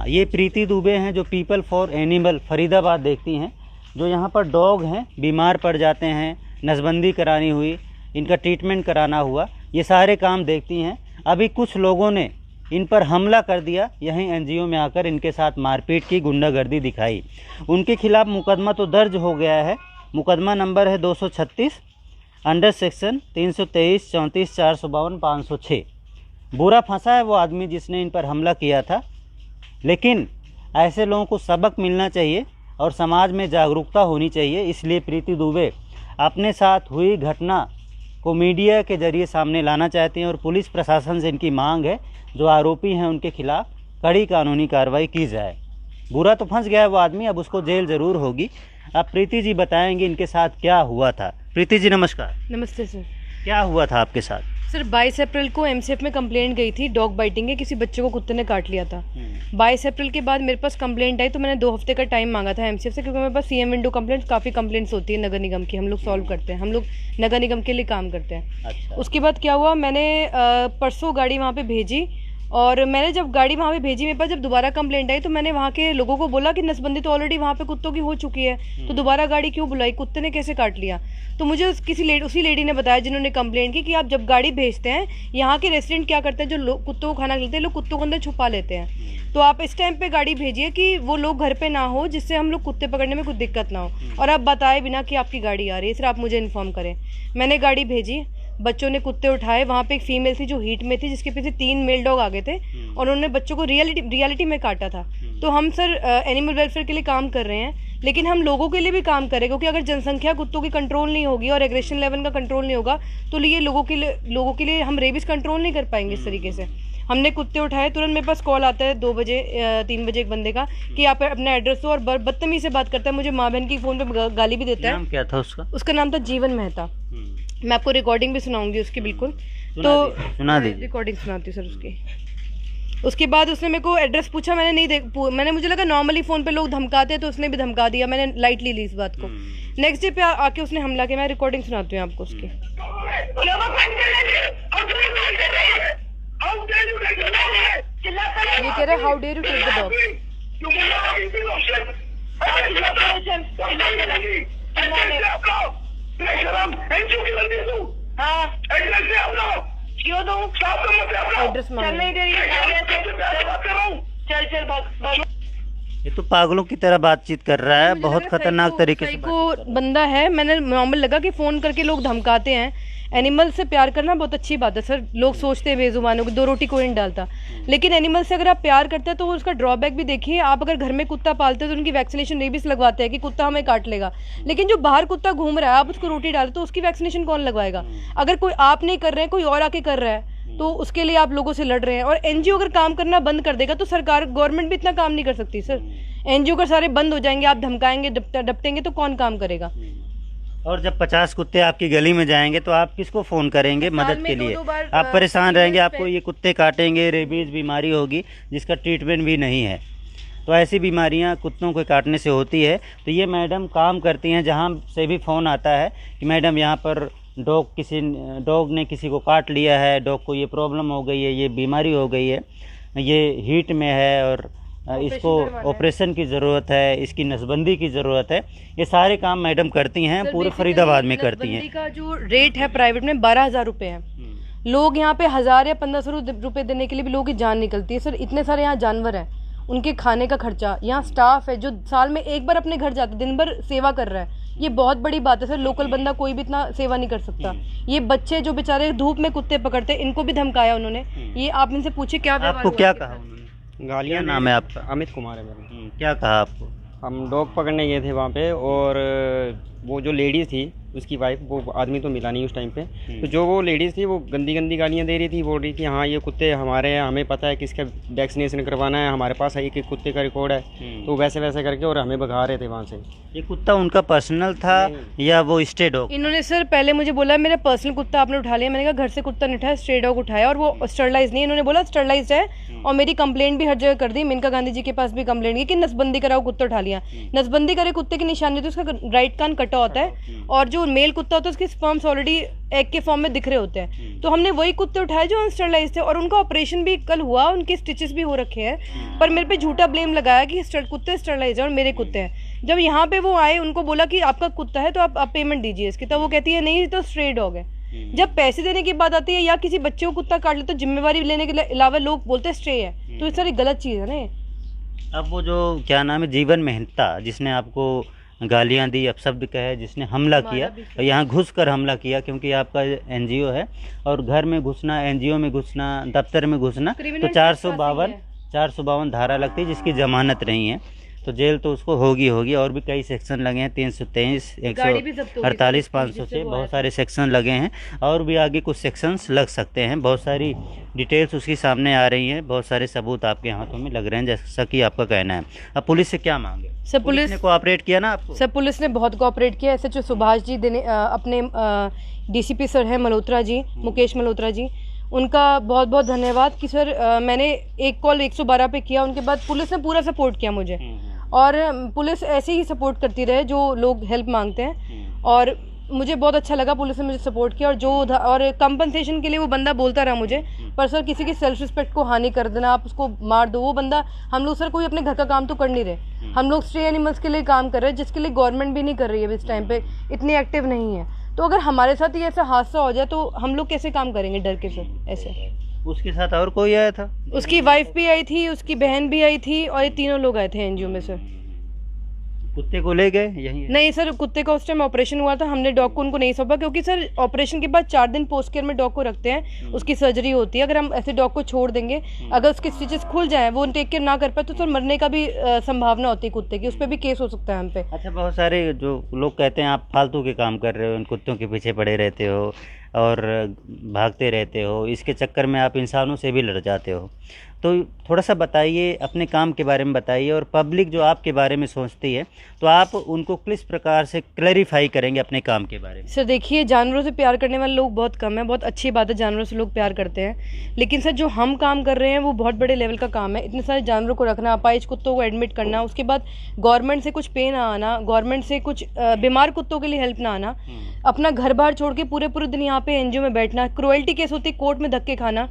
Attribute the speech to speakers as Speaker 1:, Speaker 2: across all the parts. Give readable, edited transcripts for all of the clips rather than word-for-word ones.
Speaker 1: ये प्रीति दुबे हैं जो पीपल फॉर एनिमल फरीदाबाद देखती हैं, जो यहाँ पर डॉग हैं बीमार पड़ जाते हैं, नसबंदी करानी हुई, इनका ट्रीटमेंट कराना हुआ, ये सारे काम देखती हैं। अभी कुछ लोगों ने इन पर हमला कर दिया, यहीं एनजीओ में आकर इनके साथ मारपीट की, गुंडागर्दी दिखाई। उनके खिलाफ मुकदमा तो दर्ज हो गया है, मुकदमा नंबर है 236 अंडर सेक्शन 323 34 452 506। बुरा फंसा है वो आदमी जिसने इन पर हमला किया था, लेकिन ऐसे लोगों को सबक मिलना चाहिए और समाज में जागरूकता होनी चाहिए। इसलिए प्रीति दुबे अपने साथ हुई घटना को मीडिया के जरिए सामने लाना चाहती हैं और पुलिस प्रशासन से इनकी मांग है जो आरोपी हैं उनके खिलाफ कड़ी कानूनी कार्रवाई की जाए। बुरा तो फंस गया है वो आदमी, अब उसको जेल ज़रूर होगी। अब प्रीति जी बताएंगे इनके साथ क्या हुआ था। प्रीति जी नमस्कार।
Speaker 2: नमस्ते सर।
Speaker 1: क्या हुआ था आपके साथ?
Speaker 2: सर 22 अप्रैल को एमसीएफ में कंप्लेंट गई थी डॉग बाइटिंग के, किसी बच्चे को कुत्ते ने काट लिया था। 22 अप्रैल के बाद मेरे पास कंप्लेंट आई तो मैंने 2 हफ्ते का टाइम मांगा था एमसीएफ से, क्योंकि मेरे पास सीएम विंडो कंप्लेंट्स काफ़ी कंप्लेंट्स होती है नगर निगम की, हम लोग सॉल्व करते हैं, हम लोग नगर निगम के लिए काम करते हैं।
Speaker 1: अच्छा।
Speaker 2: उसके बाद क्या हुआ, मैंने परसों गाड़ी वहाँ पर भेजी और मैंने जब गाड़ी वहाँ पे भेजी, मेरे पास जब दोबारा कंप्लेंट आई तो मैंने वहाँ के लोगों को बोला कि नसबंदी तो ऑलरेडी वहाँ पे कुत्तों की हो चुकी है, तो दोबारा गाड़ी क्यों बुलाई, कुत्ते ने कैसे काट लिया। तो मुझे उसी लेडी ने बताया जिन्होंने कंप्लेंट की कि आप जब गाड़ी भेजते हैं, यहाँ के रेसिडेंट क्या करते हैं, जो कुत्तों को खाना खिलाते हैं, लोग कुत्तों को अंदर छुपा लेते हैं, तो आप इस टाइम पे गाड़ी भेजिए कि वो लोग घर पे ना हो, जिससे हम लोग कुत्ते पकड़ने में कुछ दिक्कत ना हो, और आप बताए बिना कि आपकी गाड़ी आ रही है, सिर्फ आप मुझे इन्फॉर्म करें। मैंने गाड़ी भेजी, बच्चों ने कुत्ते उठाए, वहाँ पे एक फीमेल थी जो हीट में थी, जिसके पीछे 3 मेल डॉग आ गए थे और उन्होंने बच्चों को रियलिटी में काटा था। तो हम सर एनिमल वेलफेयर के लिए काम कर रहे हैं, लेकिन हम लोगों के लिए भी काम करें, क्योंकि अगर जनसंख्या कुत्तों की कंट्रोल नहीं होगी और एग्रेशन लेवल का कंट्रोल नहीं होगा तो ये लोगों के लिए हम रेबिस कंट्रोल नहीं कर पाएंगे इस तरीके से। हमने कुत्ते उठाए, तुरंत मेरे पास कॉल आता है 2 बजे 3 बजे एक बंदे का कि आप अपना एड्रेस दो, और बदतमीजी से बात करता है, मुझे माँ बहन की फ़ोन पे गाली भी देता है।
Speaker 1: नाम क्या था उसका?
Speaker 2: उसका नाम था जीवन मेहता। मैं आपको रिकॉर्डिंग भी सुनाऊंगी उसकी, बिल्कुल। तो
Speaker 1: सुना दीजिए।
Speaker 2: रिकॉर्डिंग सुनाती हूँ सर उसकी। उसके बाद उसने मेरे को एड्रेस पूछा, मैंने मुझे लगा नॉर्मली फ़ोन पे लोग धमकाते हैं तो उसने भी धमका दिया, मैंने लाइटली ली इस बात को। नेक्स्ट डे पे आके उसने हमला किया। मैं रिकॉर्डिंग सुनाती हूँ आपको उसकी। ये कह रहा है how dare you take the dog. Address
Speaker 1: ये तो पागलों की तरह बातचीत कर रहा है, बहुत खतरनाक तरीके से
Speaker 2: बंदा है। मैंने नॉर्मल लगा कि फ़ोन करके लोग धमकाते हैं। एनिमल से प्यार करना बहुत अच्छी बात है सर, लोग सोचते हैं बेजुबानों को 2 रोटी कोई नहीं डालता, लेकिन एनिमल से अगर आप प्यार करते हैं तो उसका ड्रॉबैक भी देखिए। आप अगर घर में कुत्ता पालते हैं तो उनकी वैक्सीनेशन रेबीज लगवाते हैं कि कुत्ता हमें काट लेगा, लेकिन जो बाहर कुत्ता घूम रहा है आप उसको रोटी डालते तो उसकी वैक्सीनेशन कौन लगवाएगा? अगर कोई आप नहीं कर रहे हैं, कोई और आके कर रहा है, तो उसके लिए आप लोगों से लड़ रहे हैं। और एनजीओ अगर काम करना बंद कर देगा तो गवर्नमेंट भी इतना काम नहीं कर सकती सर। एनजीओ अगर सारे बंद हो जाएंगे, आप धमकाएंगे डपटेंगे तो कौन काम करेगा?
Speaker 1: और जब 50 कुत्ते आपकी गली में जाएंगे तो आप किसको फ़ोन करेंगे मदद के लिए? आप परेशान रहेंगे, आपको ये कुत्ते काटेंगे, रेबीज बीमारी होगी जिसका ट्रीटमेंट भी नहीं है। तो ऐसी बीमारियां कुत्तों के काटने से होती है। तो ये मैडम काम करती हैं, जहां से भी फ़ोन आता है कि मैडम यहाँ पर डॉग ने किसी को काट लिया है, डॉग को ये प्रॉब्लम हो गई है, ये बीमारी हो गई है, ये हीट में है और इसको ऑपरेशन की ज़रूरत है, इसकी नसबंदी की ज़रूरत है। ये सारे काम मैडम करती हैं, पूरे फरीदाबाद में करती हैं।
Speaker 2: का जो रेट है प्राइवेट में 12,000 रुपये है। लोग यहाँ पे 1,000 या 1,500 रुपये देने के लिए भी लोगों की जान निकलती है सर। इतने सारे यहाँ जानवर हैं, उनके खाने का खर्चा, यहाँ स्टाफ है जो साल में एक बार अपने घर जाता है, दिन भर सेवा कर रहा है। ये बहुत बड़ी बात है सर, लोकल बंदा कोई भी इतना सेवा नहीं कर सकता। ये बच्चे जो बेचारे धूप में कुत्ते पकड़ते हैं, इनको भी धमकाया उन्होंने। ये आप इनसे पूछे क्या
Speaker 1: आपको क्या कहा उन्होंने?
Speaker 3: गालियाँ।
Speaker 1: नाम है आपका?
Speaker 3: अमित कुमार है मेरा।
Speaker 1: क्या कहा आपको?
Speaker 3: हम डॉग पकड़ने गए थे वहाँ पे, और वो जो लेडीज़ थी उसकी वाइफ, वो आदमी तो मिला नहीं उस टाइम पे, तो जो वो लेडीज़ थी वो गंदी गंदी गालियाँ दे रही थी, बोल रही थी हाँ ये कुत्ते हमारे हैं, हमें पता है किसका वैक्सीनेशन करवाना है, हमारे पास है एक कुत्ते का रिकॉर्ड है। तो वैसे वैसे करके और हमें भगा रहे थे वहाँ से।
Speaker 1: ये कुत्ता उनका पर्सनल था या वो स्टे डॉग?
Speaker 2: इन्होंने सर पहले मुझे बोला मेरा पर्सनल कुत्ता आपने उठा लिया। मैंने कहा घर से कुत्ता नहीं उठाया, स्टे डॉग उठाया, और वो स्टरलाइज नहीं। इन्होंने बोला स्टरलाइज है, और मेरी कंप्लेंट भी हर जगह कर दी। मेनका गांधी जी के पास भी कंप्लेंट की कि नसबंदी कराओ, कुत्ता उठा लिया। नसबंदी करे कुत्ते की निशानी तो उसका राइट कान कटा होता है, और जो जो मेल कुत्ता होता है उसके स्पर्म्स ऑलरेडी एग के फॉर्म में दिख रहे होते हैं, तो हमने वही कुत्ते उठाए जो अनस्टरलाइज थे, और उनका ऑपरेशन भी कल हुआ, उनके स्टिचेस भी हो रखे हैं, पर मेरे पे झूठा ब्लेम लगाया कि कुत्ते स्टरलाइज है और मेरे कुत्ते हैं। जब यहाँ पे वो आए, उनको बोला कि आपका कुत्ता है तो आप पेमेंट दीजिए इसकी, तब वो कहती है नहीं तो स्ट्रे डॉग है। जब पैसे देने की बात आती है या किसी बच्चे को कुत्ता काट ले तो जिम्मेवारी लेने के अलावा लोग बोलते हैं स्ट्रे है, तो ये सारी गलत चीज़ है ना ये।
Speaker 1: अब वो जो क्या नाम है, जीवन मेहता, जिसने आपको गालियां दी, अपशब्द कहे, जिसने हमला किया, और यहाँ घुस कर हमला किया, क्योंकि आपका एनजीओ है और घर में घुसना, एनजीओ में घुसना, दफ्तर में घुसना, तो 452 धारा लगती है जिसकी जमानत नहीं है, तो जेल तो उसको होगी। और भी कई सेक्शन लगे हैं, 323, 148, 506, बहुत सारे सेक्शन लगे हैं, और भी आगे कुछ सेक्शंस लग सकते हैं। बहुत सारी डिटेल्स उसकी सामने आ रही हैं, बहुत सारे सबूत आपके हाथों में लग रहे हैं, जैसा कि आपका कहना है। अब पुलिस से क्या मांगे?
Speaker 2: सर पुलिस
Speaker 1: ने कोऑपरेट किया ना आपको?
Speaker 2: सर पुलिस ने बहुत कोऑपरेट किया। ऐसे जो सुभाष जी अपने डीसीपी सर हैं मल्होत्रा जी, मुकेश मल्होत्रा जी, उनका बहुत बहुत धन्यवाद कि सर मैंने एक कॉल 112 पे किया, उनके बाद पुलिस ने पूरा सपोर्ट किया मुझे, और पुलिस ऐसे ही सपोर्ट करती रहे जो लोग हेल्प मांगते हैं, और मुझे बहुत अच्छा लगा पुलिस ने मुझे सपोर्ट किया। और कंपनसेशन के लिए वो बंदा बोलता रहा मुझे, पर सर किसी की सेल्फ रिस्पेक्ट को हानि कर देना, आप उसको मार दो, वो बंदा, हम लोग सर कोई अपने घर का काम तो कर नहीं रहे, हम लोग स्ट्रे एनिमल्स के लिए काम कर रहे हैं, जिसके लिए गवर्नमेंट भी नहीं कर रही है इस टाइम पे, इतनी एक्टिव नहीं है। तो अगर हमारे साथ ही ऐसा हादसा हो जाए तो हम लोग कैसे काम करेंगे डर के सर? ऐसे
Speaker 1: उसके साथ और कोई आया था?
Speaker 2: उसकी वाइफ भी आई थी, उसकी बहन भी आई थी, और ये तीनों लोग आए थे एनजीओ में सर।
Speaker 1: कुत्ते को ले गए यहीं?
Speaker 2: नहीं सर, कुत्ते का उस टाइम ऑपरेशन हुआ था, हमने डॉग को उनको नहीं सौंपा, क्योंकि सर ऑपरेशन के बाद 4 दिन पोस्ट केयर में डॉग को रखते हैं, उसकी सर्जरी होती है। अगर हम ऐसे डॉग को छोड़ देंगे, अगर उसके स्टिचेस खुल जाए, वो टेक केयर ना कर पाए, तो सर मरने का भी संभावना होती है कुत्ते की, उस पर भी केस हो सकता है हम पे।
Speaker 1: अच्छा, बहुत सारे जो लोग कहते हैं आप फालतू के काम कर रहे हो, इन कुत्तों के पीछे पड़े रहते हो और भागते रहते हो, इसके चक्कर में आप इंसानों से भी लड़ जाते हो, तो थोड़ा सा बताइए, अपने काम के बारे में बताइए, और पब्लिक जो आपके बारे में सोचती है तो आप उनको किस प्रकार से क्लैरिफाई करेंगे अपने काम के बारे में?
Speaker 2: सर देखिए, जानवरों से प्यार करने वाले लोग बहुत कम हैं, बहुत अच्छी बात है, जानवरों से लोग प्यार करते हैं, लेकिन सर जो हम काम कर रहे हैं वो बहुत बड़े लेवल का काम है। इतने सारे जानवरों को रखना, अपाहिज कुत्तों को एडमिट करना, उसके बाद गवर्नमेंट से कुछ पे ना आना, गवर्नमेंट से कुछ बीमार कुत्तों के लिए हेल्प ना आना, अपना घर बार छोड़ के पूरे दिन यहाँ पे एनजीओ में बैठना, क्रुएल्टी केस होती है, कोर्ट में धक्के खाना।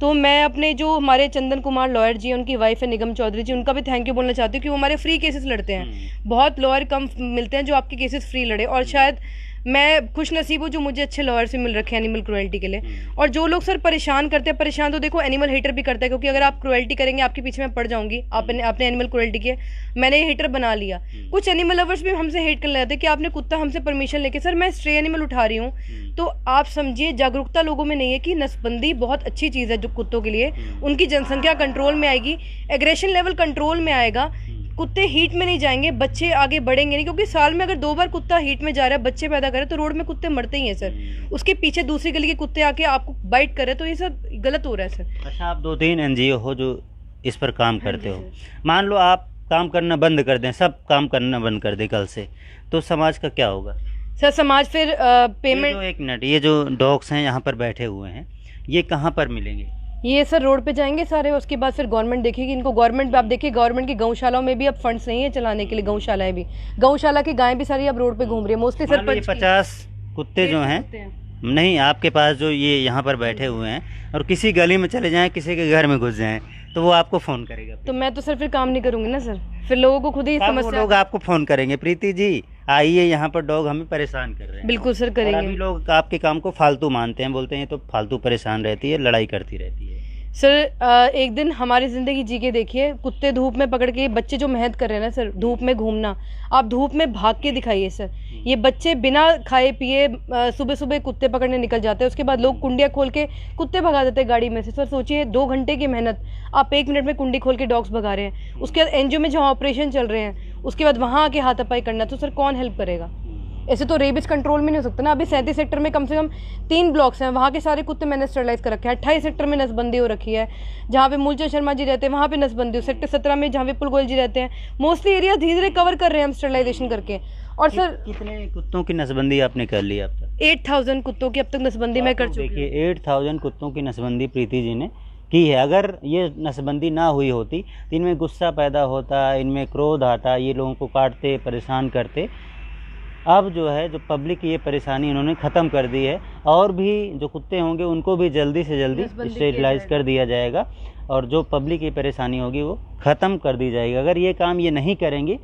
Speaker 2: तो मैं अपने जो हमारे चंदन कुमार लॉयर जी, उनकी वाइफ है निगम चौधरी जी, उनका भी थैंक यू बोलना चाहती हूँ कि वो हमारे फ्री केसेस लड़ते हैं। बहुत लॉयर कम मिलते हैं जो आपके केसेस फ्री लड़े, और शायद मैं खुश नसीब हूँ जो मुझे अच्छे लॉयर्स भी मिल रखे हैं एनिमल क्रुएल्टी के लिए। और जो लोग सर परेशान करते हैं, परेशान तो देखो एनिमल हेटर भी करता है, क्योंकि अगर आप क्रुएल्टी करेंगे आपके पीछे मैं पड़ जाऊंगी, आपने एनिमल क्रुएल्टी किया, मैंने ये हेटर बना लिया। कुछ एनिमल लवर्स भी हमसे हेट करने लगते हैं कि आपने कुत्ता हमसे परमिशन लेके, सर मैं स्ट्रे एनिमल उठा रही हूँ, तो आप समझिए जागरूकता लोगों में नहीं है कि नसबंदी बहुत अच्छी चीज़ है जो कुत्तों के लिए, उनकी जनसंख्या कंट्रोल में आएगी, एग्रेशन लेवल कंट्रोल में आएगा, कुत्ते हीट में नहीं जाएंगे, बच्चे आगे बढ़ेंगे नहीं, क्योंकि साल में अगर 2 बार कुत्ता हीट में जा रहा है, बच्चे पैदा करे, तो रोड में कुत्ते मरते ही हैं सर। उसके पीछे दूसरी गली के कुत्ते आके आपको बाइट करे, तो ये सब गलत हो रहा है सर।
Speaker 1: अच्छा, आप 2-3 एनजीओ हो जो इस पर काम करते हो, मान लो आप काम करना बंद कर दें, सब काम करना बंद कर दें कल से, तो समाज का क्या होगा?
Speaker 2: सर समाज फिर पेमेंट,
Speaker 1: एक मिनट, ये जो डॉग्स हैं यहाँ पर बैठे हुए हैं, ये कहाँ पर मिलेंगे?
Speaker 2: ये सर रोड पे जाएंगे सारे, उसके बाद फिर गवर्नमेंट देखेगी इनको। गवर्नमेंट आप देखिए, गवर्नमेंट की गौशालाओं में भी अब फंड्स नहीं है चलाने के लिए, गौशालाएं भी, गौशाला की गायें भी सारी अब रोड पे घूम रही है मोस्टली सर।
Speaker 1: 50 कुत्ते जो हैं, नहीं आपके पास जो ये यहाँ पर बैठे हुए हैं, और किसी गली में चले जाएं, किसी के घर में घुस जाएं, तो वो आपको फ़ोन करेगा?
Speaker 2: तो मैं तो सर फिर काम नहीं करूँगी ना सर, फिर लोगों को खुद ही समस्या,
Speaker 1: लोग आपको फ़ोन करेंगे, प्रीति जी आइए यहाँ पर डॉग हमें परेशान कर रहे हैं।
Speaker 2: बिल्कुल सर करेंगे।
Speaker 1: अभी लोग आपके काम को फालतू मानते हैं, बोलते हैं तो फालतू परेशान रहती है, लड़ाई करती रहती है।
Speaker 2: सर एक दिन हमारी ज़िंदगी जी के देखिए, कुत्ते धूप में पकड़ के, बच्चे जो मेहनत कर रहे हैं ना सर, धूप में घूमना, आप धूप में भाग के दिखाइए सर। ये बच्चे बिना खाए पिए सुबह सुबह कुत्ते पकड़ने निकल जाते हैं, उसके बाद लोग कुंडियाँ खोल के कुत्ते भगा देते हैं गाड़ी में से। सर सोचिए 2 घंटे की मेहनत, आप 1 मिनट में कुंडी खोल के डॉग्स भगा रहे हैं। उसके बाद एनजीओ में जहाँ ऑपरेशन चल रहे हैं, उसके बाद वहाँ आके हाथापाई करना, तो सर कौन हेल्प करेगा? ऐसे तो रेबिस कंट्रोल में नहीं हो सकता ना। अभी 37 सेक्टर में कम से कम 3 ब्लॉक्स हैं, वहाँ के सारे कुत्ते मैंने स्टरलाइज कर रखे हैं। 28 सेक्टर में नसबंदी हो रखी है, जहाँ पे मूलचंद शर्मा जी रहते हैं वहाँ पे नसबंदी हो। सेक्टर 17 में जहाँ विपुल गोयल जी रहते हैं, मोस्टली एरिया धीरे धीरे कवर कर रहे हैं हम स्टरलाइजेशन करके। और सर
Speaker 1: कितने कुत्तों की नसबंदी आपने कर ली अब तक?
Speaker 2: 8000 कुत्तों की अब तक नसबंदी मैं कर चुकी हूँ।
Speaker 1: देखिए 8000 कुत्तों की नसबंदी प्रीति जी ने की है। अगर ये नसबंदी ना हुई होती तो इनमें गुस्सा पैदा होता, इनमें क्रोध आता, ये लोगों को काटते, परेशान करते, अब जो है जो पब्लिक की ये परेशानी उन्होंने ख़त्म कर दी है, और भी जो कुत्ते होंगे उनको भी जल्दी से जल्दी स्टेरिलाइज कर दिया जाएगा, और जो पब्लिक की परेशानी होगी वो ख़त्म कर दी जाएगी। अगर ये काम ये नहीं करेंगी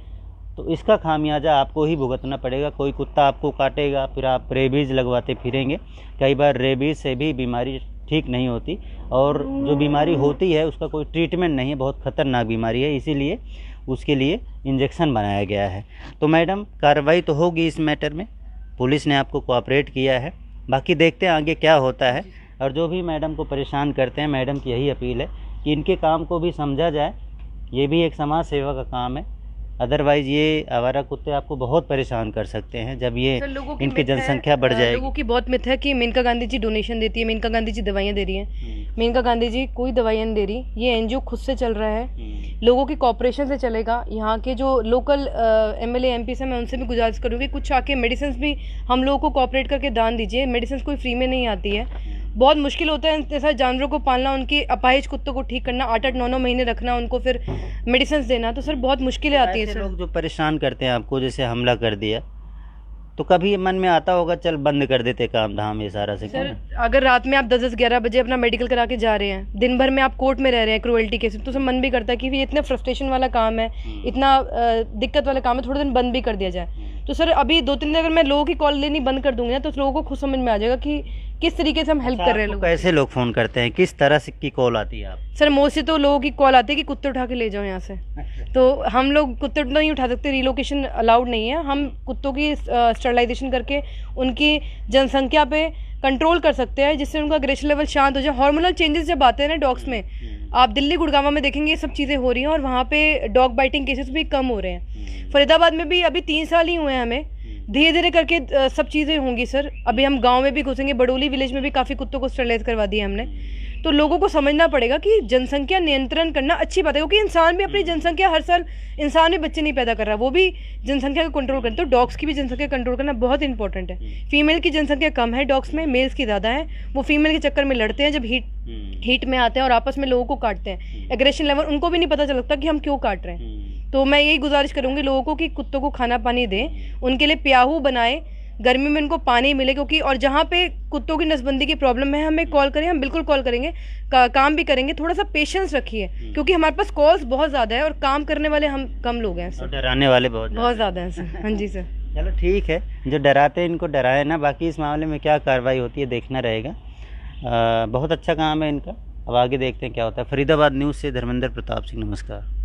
Speaker 1: तो इसका खामियाजा आपको ही भुगतना पड़ेगा। कोई कुत्ता आपको काटेगा, फिर आप रेबीज़ लगवाते फिरेंगे। कई बार रेबीज़ से भी बीमारी ठीक नहीं होती, और जो बीमारी होती है उसका कोई ट्रीटमेंट नहीं है, बहुत ख़तरनाक बीमारी है, इसीलिए उसके लिए इंजेक्शन बनाया गया है। तो मैडम कार्रवाई तो होगी इस मैटर में, पुलिस ने आपको कोऑपरेट किया है, बाकी देखते हैं आगे क्या होता है। और जो भी मैडम को परेशान करते हैं, मैडम की यही अपील है कि इनके काम को भी समझा जाए, ये भी एक समाज सेवा का काम है। अदरवाइज़ ये आवारा कुत्ते आपको बहुत परेशान कर सकते हैं जब ये इनकी जनसंख्या बढ़ जाएगी।
Speaker 2: लोगों की बहुत मिथ है कि मेनका गांधी जी डोनेशन देती है, मेनका गांधी जी दवाइयाँ दे रही हैं। मेनका गांधी जी कोई दवाइयाँ नहीं दे रही, ये एनजीओ खुद से चल रहा है, लोगों की कॉपरेशन से चलेगा। यहाँ के जो लोकल एमएलए एमपी से मैं उनसे भी गुजारिश करूँगी, कुछ आके मेडिसिन भी हम लोगों को कॉपरेट करके दान दीजिए। मेडिसिन कोई फ्री में नहीं आती है, बहुत मुश्किल होता है ऐसा जानवरों को पालना, उनकी अपाहिज कुत्तों को ठीक करना, 8-8 9-9 महीने रखना, उनको फिर मेडिसिन देना, तो सर बहुत मुश्किलें आती है सर।
Speaker 1: लोग जो परेशान करते हैं आपको, जैसे हमला कर दिया, तो कभी मन में आता होगा चल बंद कर देते काम धाम ये सारा से।
Speaker 2: सर अगर रात में आप 10-11 बजे अपना मेडिकल करा के जा रहे हैं, दिन भर में आप कोर्ट में रह रहे हैं क्रूएल्टी केस, तो सर मन भी करता है कि ये इतना फ्रस्ट्रेशन वाला काम है, इतना दिक्कत वाला काम है, थोड़े दिन बंद भी कर दिया जाए। तो सर अभी 2-3 दिन अगर मैं लोगों की कॉल लेनी बंद कर दूंगी ना, तो लोगों को खुद समझ में आ जाएगा कि किस तरीके से हम हेल्प कर रहे हैं। लोग
Speaker 1: कैसे लोग फ़ोन करते हैं, किस तरह से की कॉल आती है आप?
Speaker 2: सर मोस्टली तो लोगों की कॉल आती है कि कुत्ते उठा के ले जाओ यहाँ से, तो हम लोग कुत्ते नहीं उठा सकते, रिलोकेशन अलाउड नहीं है। हम कुत्तों की स्टरलाइजेशन करके उनकी जनसंख्या पे कंट्रोल कर सकते हैं, जिससे उनका अग्रेशन लेवल शांत हो जाए। हार्मोनल चेंजेस जब आते हैं ना डॉग्स में, आप दिल्ली गुड़गांव में देखेंगे ये सब चीज़ें हो रही हैं, और वहाँ पे डॉग बाइटिंग केसेस भी कम हो रहे हैं। फरीदाबाद में भी अभी 3 साल ही हुए हैं हमें, धीरे धीरे करके सब चीज़ें होंगी सर। अभी हम गांव में भी घुसेंगे, बडोली विलेज में भी काफ़ी कुत्तों को स्टरलाइज करवा दिया हमने। तो लोगों को समझना पड़ेगा कि जनसंख्या नियंत्रण करना अच्छी बात है, क्योंकि इंसान भी अपनी जनसंख्या, हर साल इंसान भी बच्चे नहीं पैदा कर रहा, वो भी जनसंख्या को कंट्रोल करते, तो डॉग्स की भी जनसंख्या कंट्रोल करना बहुत इंपॉर्टेंट है। फीमेल की जनसंख्या कम है डॉग्स में, मेल्स की ज़्यादा है। वो फीमेल के चक्कर में लड़ते हैं, जब हीट में आते हैं और आपस में लोगों को काटते हैं, एग्रेशन लेवल उनको भी नहीं पता चल सकता कि हम क्यों काट रहे हैं। तो मैं यही गुजारिश करूँगी लोगों को कि कुत्तों को खाना पानी दें, उनके लिए प्याहू बनाए, गर्मी में उनको पानी मिले, क्योंकि और जहाँ पे कुत्तों की नसबंदी की प्रॉब्लम है हमें कॉल करें, हम बिल्कुल कॉल करेंगे, काम भी करेंगे। थोड़ा सा पेशेंस रखिए, क्योंकि हमारे पास कॉल्स बहुत ज़्यादा है और काम करने वाले हम कम लोग हैं सर,
Speaker 1: डराने वाले बहुत
Speaker 2: ज़्यादा हैं सर। हाँ जी सर।
Speaker 1: चलो ठीक है, जो डराते हैं इनको डराए ना, बाकी इस मामले में क्या कार्रवाई होती है देखना रहेगा। बहुत अच्छा काम है इनका, अब आगे देखते हैं क्या होता है। फरीदाबाद न्यूज़ से धर्मेंद्र प्रताप सिंह, नमस्कार।